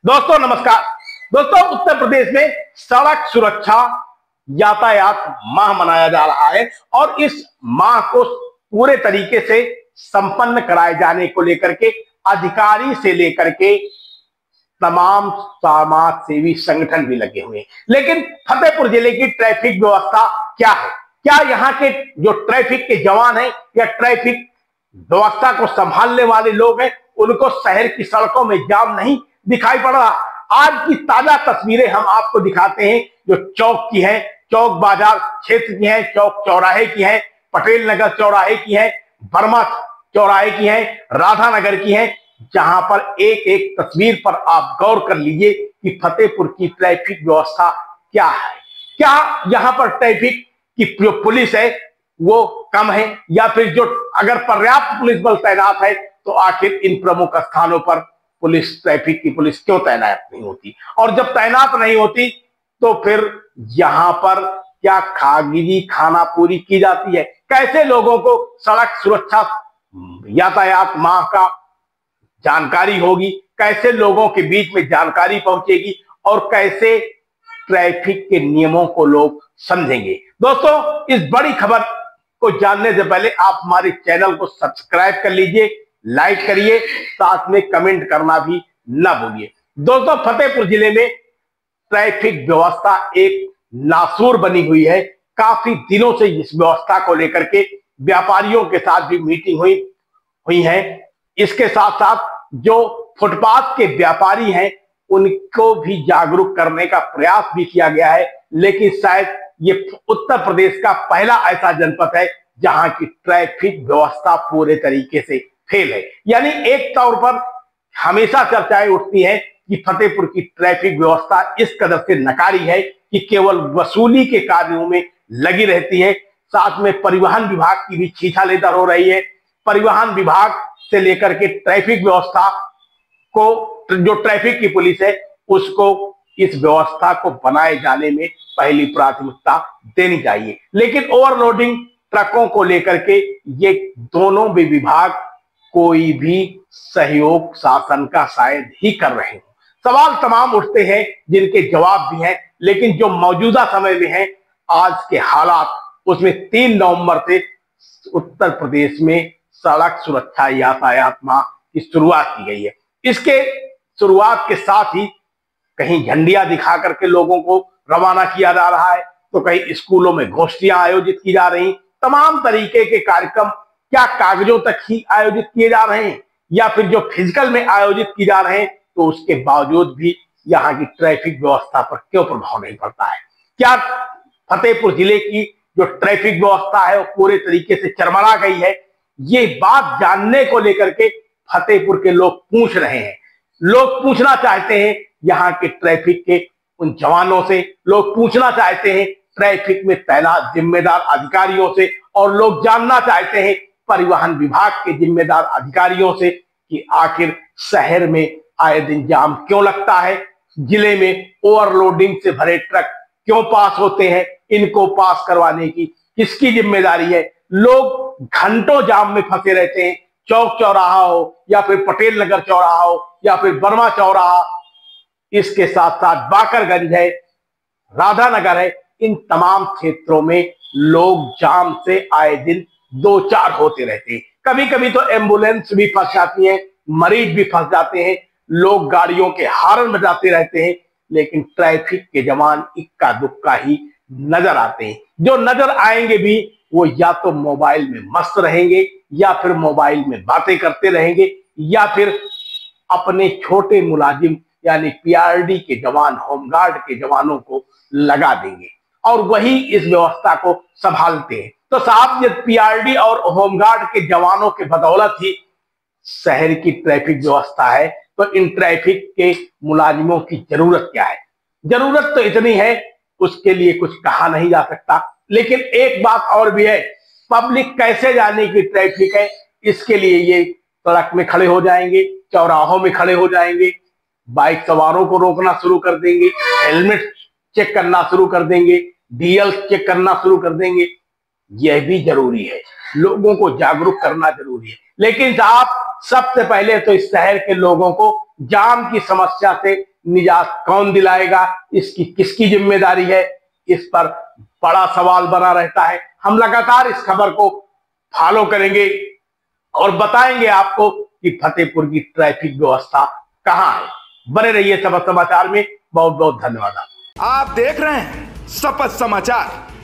दोस्तों नमस्कार। दोस्तों उत्तर प्रदेश में सड़क सुरक्षा यातायात माह मनाया जा रहा है और इस माह को पूरे तरीके से संपन्न कराए जाने को लेकर के अधिकारी से लेकर के तमाम समाज सेवी संगठन भी लगे हुए हैं। लेकिन फतेहपुर जिले की ट्रैफिक व्यवस्था क्या है? क्या यहाँ के जो ट्रैफिक के जवान हैं या ट्रैफिक व्यवस्था को संभालने वाले लोग हैं, उनको शहर की सड़कों में जाम नहीं दिखाई पड़ रहा? आज की ताजा तस्वीरें हम आपको दिखाते हैं जो चौक की है, चौक बाजार क्षेत्र की है, चौक चौराहे की है, पटेल नगर चौराहे की है, बर्मा चौराहे की है, राधा नगर की है, जहां पर एक एक तस्वीर पर आप गौर कर लीजिए कि फतेहपुर की ट्रैफिक व्यवस्था क्या है। क्या यहां पर ट्रैफिक की जो पुलिस है वो कम है, या फिर जो अगर पर्याप्त पुलिस बल तैनात है तो आखिर इन प्रमुख स्थानों पर पुलिस, ट्रैफिक की पुलिस क्यों तैनात नहीं होती? और जब तैनात नहीं होती तो फिर यहां पर क्या खागिरी खानापूरी की जाती है? कैसे लोगों को सड़क सुरक्षा यातायात माह का जानकारी होगी? कैसे लोगों के बीच में जानकारी पहुंचेगी और कैसे ट्रैफिक के नियमों को लोग समझेंगे? दोस्तों इस बड़ी खबर को जानने से पहले आप हमारे चैनल को सब्सक्राइब कर लीजिए, लाइक करिए, साथ में कमेंट करना भी ना भूलिए। दोस्तों फतेहपुर जिले में ट्रैफिक व्यवस्था एक नासूर बनी हुई है। काफी दिनों से इस व्यवस्था को लेकर के व्यापारियों के साथ भी मीटिंग हुई है। इसके साथ साथ जो फुटपाथ के व्यापारी हैं उनको भी जागरूक करने का प्रयास भी किया गया है, लेकिन शायद ये उत्तर प्रदेश का पहला ऐसा जनपद है जहां की ट्रैफिक व्यवस्था पूरे तरीके से फेल है। यानी एक तौर पर हमेशा चर्चाएं उठती हैं कि फतेहपुर की ट्रैफिक व्यवस्था इस कदर से नकारी है कि केवल वसूली के कार्यों में लगी रहती है। साथ में परिवहन विभाग की भी छीछालेदर हो रही है। परिवहन विभाग से लेकर के ट्रैफिक व्यवस्था को, जो ट्रैफिक की पुलिस है उसको इस व्यवस्था को बनाए जाने में पहली प्राथमिकता देनी चाहिए। लेकिन ओवरलोडिंग ट्रकों को लेकर के ये दोनों भी विभाग कोई भी सहयोग शासन का शायद ही कर रहे हो। सवाल तमाम उठते हैं जिनके जवाब भी हैं, लेकिन जो मौजूदा समय में है आज के हालात, उसमें 3 नवंबर से उत्तर प्रदेश में सड़क सुरक्षा यातायात माह की शुरुआत की गई है। इसके शुरुआत के साथ ही कहीं झंडियां दिखा करके लोगों को रवाना किया जा रहा है, तो कहीं स्कूलों में गोष्ठियां आयोजित की जा रही, तमाम तरीके के कार्यक्रम क्या कागजों तक ही आयोजित किए जा रहे हैं या फिर जो फिजिकल में आयोजित किए जा रहे हैं, तो उसके बावजूद भी यहाँ की ट्रैफिक व्यवस्था पर क्यों प्रभाव नहीं पड़ता है? क्या फतेहपुर जिले की जो ट्रैफिक व्यवस्था है वो पूरे तरीके से चरमरा गई है? ये बात जानने को लेकर के फतेहपुर के लोग पूछ रहे हैं। लोग पूछना चाहते हैं यहाँ के ट्रैफिक के उन जवानों से, लोग पूछना चाहते हैं ट्रैफिक में तैनात जिम्मेदार अधिकारियों से, और लोग जानना चाहते हैं परिवहन विभाग के जिम्मेदार अधिकारियों से कि आखिर शहर में आए दिन जाम क्यों लगता है, जिले में ओवरलोडिंग से भरे ट्रक क्यों पास होते हैं, इनको पास करवाने की किसकी जिम्मेदारी है? लोग घंटों जाम में फंसे रहते हैं, चौक चौराहा हो या फिर पटेल नगर चौराहा हो या फिर बर्मा चौराहा, इसके साथ साथ बाकरगंज है, राधा नगर है, इन तमाम क्षेत्रों में लोग जाम से आए दिन 2-4 होते रहते हैं। कभी कभी तो एम्बुलेंस भी फंस जाती है, मरीज भी फंस जाते हैं, लोग गाड़ियों के हॉर्न बजाते रहते हैं, लेकिन ट्रैफिक के जवान इक्का दुक्का ही नजर आते हैं। जो नजर आएंगे भी वो या तो मोबाइल में मस्त रहेंगे या फिर मोबाइल में बातें करते रहेंगे या फिर अपने छोटे मुलाजिम यानी पीआरडी के जवान, होमगार्ड के जवानों को लगा देंगे और वही इस व्यवस्था को संभालते हैं। तो साहब ये पीआरडी और होमगार्ड के जवानों के बदौलत ही शहर की ट्रैफिक व्यवस्था है, तो इन ट्रैफिक के मुलाजिमों की जरूरत क्या है? जरूरत तो इतनी है उसके लिए कुछ कहा नहीं जा सकता। लेकिन एक बात और भी है, पब्लिक कैसे जाने की ट्रैफिक है इसके लिए ये सड़क में खड़े हो जाएंगे, चौराहों में खड़े हो जाएंगे, बाइक सवारों को रोकना शुरू कर देंगे, हेलमेट चेक करना शुरू कर देंगे, डीएल चेक करना शुरू कर देंगे। यह भी जरूरी है, लोगों को जागरूक करना जरूरी है। लेकिन साहब सबसे पहले तो इस शहर के लोगों को जाम की समस्या से निजात कौन दिलाएगा, इसकी किसकी जिम्मेदारी है, इस पर बड़ा सवाल बना रहता है। हम लगातार इस खबर को फॉलो करेंगे और बताएंगे आपको कि फतेहपुर की ट्रैफिक व्यवस्था कहां है। बने रहिए शपथ समाचार में। बहुत बहुत धन्यवाद। आप देख रहे हैं शपथ समाचार।